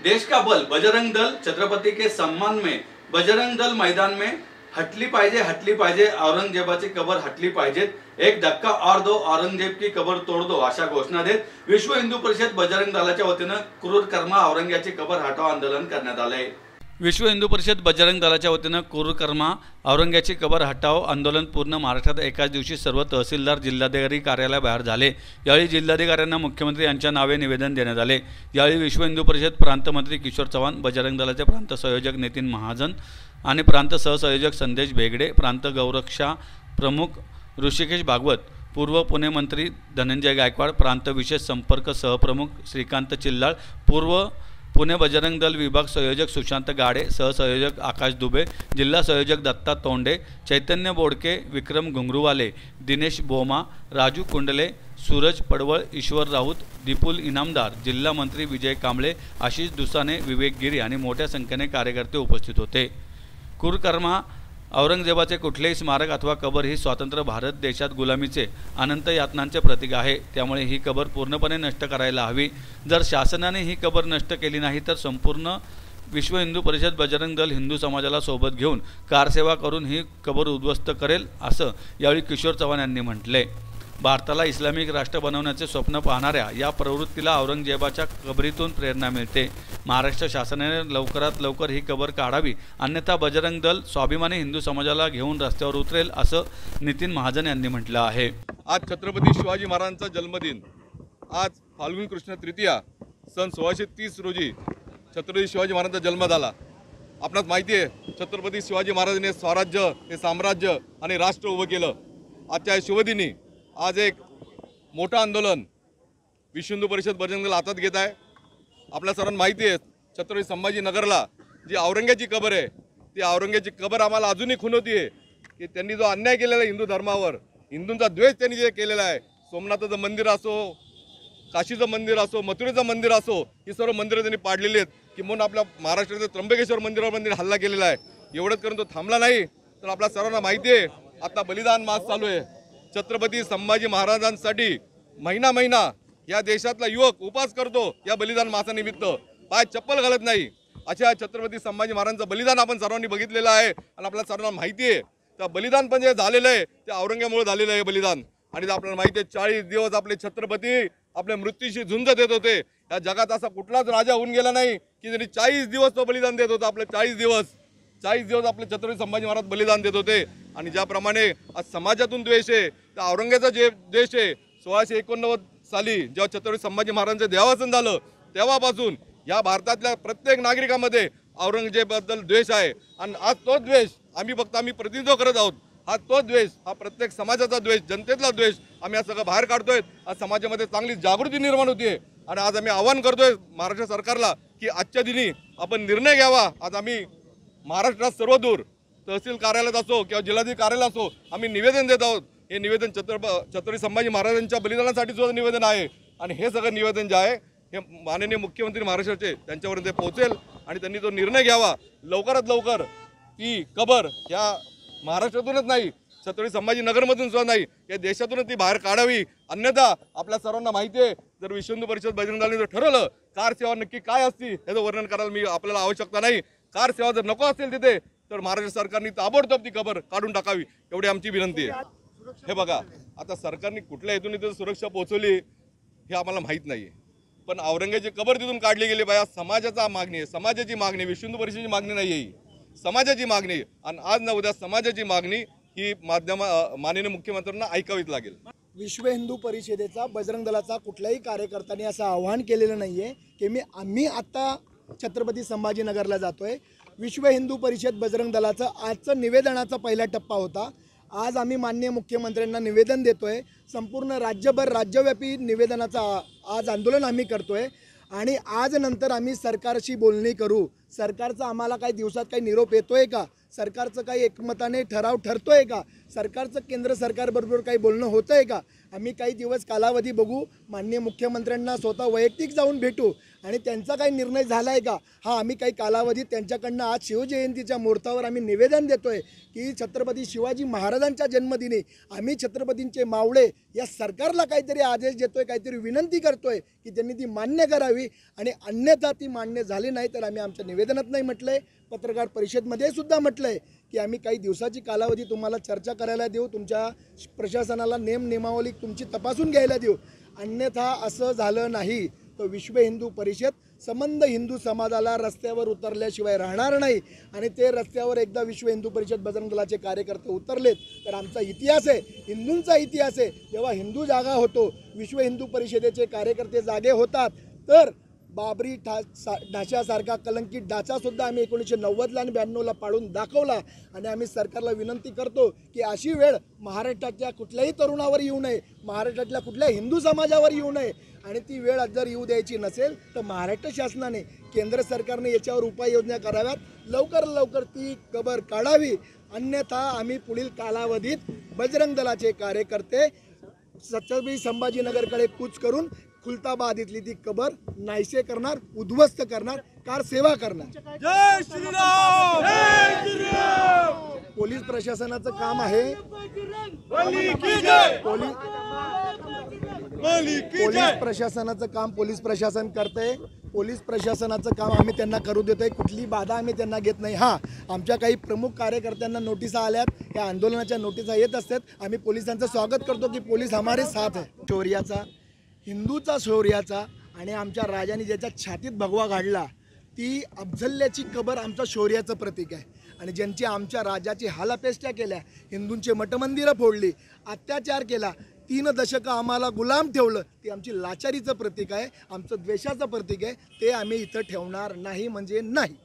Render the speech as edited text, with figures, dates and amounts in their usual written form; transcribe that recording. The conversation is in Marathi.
देश का बल बजरंग दल छत्रपति के सम्मान में बजरंग दल मैदान में हटली पाहिजे औरंगजेबाची कबर हटली पाहिजे, एक धक्का और दो औरंगजेब की कबर तोड़ दो अशा घोषणा देत विश्व हिंदू परिषद बजरंग दलाच्या वतीनं क्रूर कर्मा औरंग्याची कबर हटाव आंदोलन करण्यात आले। विश्व हिंदू परिषद बजरंग दलाच्या वतीनं क्रूर कर्मा औरंग्याची कबर हटाव आंदोलन पूर्ण महाराष्ट्रात एकाच दिवशी सर्व तहसीलदार जिल्हाधिकारी कार्यालयाबाहेर झाले। यावेळी जिल्हाधिकाऱ्यांना मुख्यमंत्री यांच्या नावे निवेदन देण्यात आले। यावेळी विश्व हिंदू परिषद प्रांत मंत्री किशोर चव्हाण, बजरंग दलाचे प्रांत संयोजक नितीन महाजन आणि प्रांत सहसंयोजक संदेश भेगडे, प्रांत गौरक्षा प्रमुख ऋषिकेश भागवत, पूर्व पुणे मंत्री धनंजय गायकवाड, प्रांत विशेष संपर्क सहप्रमुख श्रीकांत चिल्लाळ, पूर्व पुणे बजरंग दल विभाग संयोजक सुशांत गाडे, सहसंयोजक आकाश दुबे, जिल्हा संयोजक दत्ता तोंडे, चैतन्य बोडके, विक्रम घुंगरूवाले, दिनेश बोमा, राजू कुंडले, सूरज पडवळ, ईश्वर राऊत, दीपुल इनामदार, जिल्हा मंत्री विजय कांबळे, आशिष दुसाने, विवेक गिरी आणि मोठ्या संख्येने कार्यकर्ते उपस्थित होते। क्रूरकर्मा औरंगजेबाचे कुठलेही स्मारक अथवा कबर ही स्वतंत्र भारत देशात गुलामीचे अनंत यातनांचे प्रतीक आहे। त्यामुळे ही कबर पूर्णपणे नष्ट करायला हवी। जर शासनाने ही कबर नष्ट केली नाही तर संपूर्ण विश्व हिंदू परिषद बजरंग दल हिंदू समाजाला सोबत घेऊन कारसेवा करून ही कबर उद्ध्वस्त करेल, असं यावेळी किशोर चव्हाण यांनी म्हटले। भारताला इस्लामिक राष्ट्र बनवण्याचे स्वप्न पाहणाऱ्या या प्रवृत्तीला औरंगजेबाच्या कबरीतून प्रेरणा मिळते। महाराष्ट्र शासनाने लवकरात लवकर ही कबर काढावी, अन्यथा बजरंग दल स्वाभिमानी हिंदू समाजाला घेऊन रस्त्यावर उतरेल, असं नितीन महाजन यांनी म्हटलं आहे। आज छत्रपती शिवाजी महाराजांचा जन्मदिन, आज फाल्गुन कृष्ण तृतीया सन 1630 रोजी छत्रपती शिवाजी महाराजांचा जन्म झाला। आपणास माहिती आहे, छत्रपती शिवाजी महाराजांनी स्वराज्य, हे साम्राज्य आणि राष्ट्र उभं केलं। आजच्या शिवदिनी आज एक मोठं आंदोलन विश्व हिंदू परिषद बजरंग दल हातात घेत आहे। आपल्या सर्वांना माहिती आहे, छत्रपती संभाजीनगरला जी औरंग्याची कबर आहे, ती औरंग्याची कबर आम्हाला अजूनही खुणवती आहे की त्यांनी जो अन्याय केलेला आहे हिंदू धर्मावर, हिंदूंचा द्वेष त्यांनी जे केलेला आहे, सोमनाथाचं मंदिर असो, काशीचं मंदिर असो, मथुरेचं मंदिर असो, ही सर्व मंदिरं त्यांनी पाडलेली आहेत। की म्हणून आपल्या महाराष्ट्राचं त्र्यंबकेश्वर मंदिरावर हल्ला केलेला आहे। एवढंच करून तो थांबला नाही तर आपल्या सर्वांना माहिती आहे, आता बलिदान मास चालू आहे। छत्रपती संभाजी महाराजांसाठी महिना या देशातला युवक उपास करतो या बलिदान मासानिमित्त, पाय चप्पल घालत नाही। अशा छत्रपती संभाजी महाराजांचं बलिदान आपण सर्वांनी बघितलेलं आहे आणि आपल्या सर्वांना माहिती आहे, त्या बलिदान पण जे झालेलं आहे ते औरंग्यामुळे झालेलं आहे बलिदान। आणि आपल्याला माहिती आहे 40 दिवस आपले छत्रपती आपल्या मृत्यूशी झुंज देत होते। या जगात असा कुठलाच राजा होऊन गेला नाही की ज्यांनी 40 दिवस तो बलिदान देत होता। आपले 40 दिवस आपले छत्रपती संभाजी महाराज बलिदान देत होते। आणि ज्याप्रमाणे आज समाजातून द्वेष आहे, त्या औरंग्याचा जे देश आहे, 1689 साली जेव्हा छत्रपती संभाजी महाराजांचं देहावसन झालं तेव्हापासून या भारतातल्या प्रत्येक नागरिकामध्ये औरंगजेबाबद्दल द्वेष आहे। आणि आज तो द्वेष आम्ही प्रतिनिधित्व करत आहोत। हा तो द्वेष, हा प्रत्येक समाजाचा द्वेष, जनतेतला द्वेष आम्ही आज सगळं बाहेर काढतोय। आज समाजामध्ये चांगली जागृती निर्माण होतीये आणि आज आम्ही आवाहन करतोय महाराष्ट्र सरकारला की आजच्या दिनी आपण निर्णय घ्यावा। आज आम्ही महाराष्ट्रात सर्वदूर तहसील कार्यालयात असो किंवा जिल्हाधिकारी कार्यालय असो आम्ही निवेदन देत आहोत। हे निवेदन छत्रपती संभाजी महाराजांच्या बलिदानासाठी सुद्धा निवेदन आहे आणि हे सगळं निवेदन जे आहे हे माननीय मुख्यमंत्री महाराष्ट्राचे त्यांच्यापर्यंत पोहोचेल आणि त्यांनी तो निर्णय घ्यावा लवकरात लवकर। ती कबर ह्या महाराष्ट्रातूनच नाही, छत्रपती संभाजीनगरमधून सुद्धा नाही, या देशातूनच ती बाहेर काढावी। अन्यथा आपल्या सर्वांना माहिती आहे, जर विश्व हिंदू परिषद बजरंग दलाने जर ठरवलं कार सेवा नक्की काय असती याचं वर्णन करायला आपल्याला आवश्यकता नाही। कार सेवा जर नको असेल तिथे तर महाराष्ट्र सरकारने ताबडतोब ती कबर काढून टाकावी, एवढी आमची विनंती आहे। हे बघा, आता सरकारने कुठल्या हेतून इथे सुरक्षा पोहोचवली हे आम्हाला माहीत नाही, पण औरंग्याची कबर तिथून काढली गेली पाहिजे समाजाचा मागणी आहे, समाजाची मागणी, विश्व हिंदू परिषदेची मागणी नाही आहे, समाजाची मागणी। आणि आज ना उद्या समाजाची मागणी ही माननीय मुख्यमंत्र्यांना ऐकावीच लागेल। विश्व हिंदू परिषदेचा बजरंग दलाचा कुठल्याही कार्यकर्त्याने असं आवाहन केलेलं नाहीये की आम्ही आता छत्रपती संभाजीनगरला जातोय। विश्व हिंदू परिषद बजरंग दलाचं आजचं निवेदनाचा पहिला टप्पा होता। आज आम्ही माननीय मुख्यमंत्र्यांना निवेदन देतोय। संपूर्ण राज्यभर राज्यव्यापी निवेदनाचं आज आंदोलन आम्ही करतोय आणि आज नंतर आम्ही सरकारशी बोलणी करू। सरकारचा आम्हाला काही दिवसात काही निरोप येतोय का, सरकारचं काही एकमताने ठराव ठरतोय का, सरकारचं केंद्र सरकारबरोबर काही बोलणं होतंय का, आम्ही काही दिवस कालावधी बघू। माननीय मुख्यमंत्र्यांना स्वतः वैयक्तिक जाऊन भेटू आणि त्यांचा काही निर्णय झाला आहे का? हा आम्ही काही कालावधीत त्यांच्याकडनं आज शिवजयंतीच्या मुहूर्तावर आम्ही निवेदन देतोय की छत्रपती शिवाजी महाराजांच्या जन्मदिनी आम्ही छत्रपतींचे मावळे या सरकारला काहीतरी आदेश देतोय, काहीतरी विनंती करतोय की त्यांनी ती मान्य करावी, आणि अन्यथा ती मान्य झाली नाही तर आम्ही आमच्या निवेदनात नाही म्हटलंय, पत्रकार परिषदेमध्ये सुद्धा म्हटलंय की आम्ही काही दिवसाची कालावधी तुम्हाला चर्चा करायला देऊ, तुमच्या प्रशासनाला नियमावली तुमची तपासून घ्यायला देऊ. अन्यथा असं झालं नाही तर विश्व हिंदू परिषद संबंध हिंदू समाजाला रस्त्यावर उतरल्याशिवाय राहणार नाही. आणि ते रस्त्यावर एकदा विश्व हिंदू परिषद बजरंग दलाचे कार्यकर्ते उतरलेत तर आमचा इतिहास आहे, हिंदूंचा इतिहास आहे. जेव्हा हिंदू जागा होतो, विश्व हिंदू परिषदेचे कार्यकर्ते जागे होतात, तर बाबरी ढाच्यासारखा कलंकित ढाचासुद्धा आम्ही 1990ला आणि 92ला पाडून दाखवला. आणि आम्ही सरकारला विनंती करतो की अशी वेळ महाराष्ट्राच्या कुठल्याही तरुणावर येऊ नये, महाराष्ट्रातल्या कुठल्या हिंदू समाजावर येऊ नये. आणि ती वेळ जर येऊ द्यायची नसेल तर महाराष्ट्र शासनाने, केंद्र सरकारने याच्यावर उपाययोजना कराव्यात, लवकर ती कबर काढावी. अन्यथा आम्ही पुढील कालावधीत बजरंग दलाचे कार्यकर्ते छत्रपती संभाजीनगरकडे कूच करून खुलताबाद इथली ती कबर नाहीसे करणार, उद्ध्वस्त करणार, कार सेवा करणार. जय श्रीराम, जय श्रीराम. पोलीस प्रशासनाचं काम आहे, बली की जय, पोलीस प्रशासनाचं काम पोलीस प्रशासन करते. पोलीस प्रशासनाचं काम आम्ही त्यांना करू देतोय, कुठली बाधा आम्ही त्यांना घेत नाही. हां, आमच्या काही प्रमुख कार्यकर्त्यांना नोटिसा आल्यात, या आंदोलनाच्या नोटिसा येत असतात. आम्ही पोलिसांचं स्वागत करतो की पोलीस हमारे साथ आहे. शौर्याचा, हिंदूचा शौर्याचा, आणि आमच्या राजाने ज्याच्या छातीत भगवा काढला ती अफझल्याची कबर आमचं शौर्याचं प्रतीक आहे. आणि ज्यांची आमच्या राजाची हालापेष्ट्या केल्या, हिंदूंचे मठमंदिरं फोडली, अत्याचार केला, 3 दशकं आम्हाला गुलाम ठेवलं, ती आमची लाचारीचं प्रतीक आहे, आमचं द्वेषाचं प्रतीक आहे. ते आम्ही इथं ठेवणार नाही म्हणजे नाही.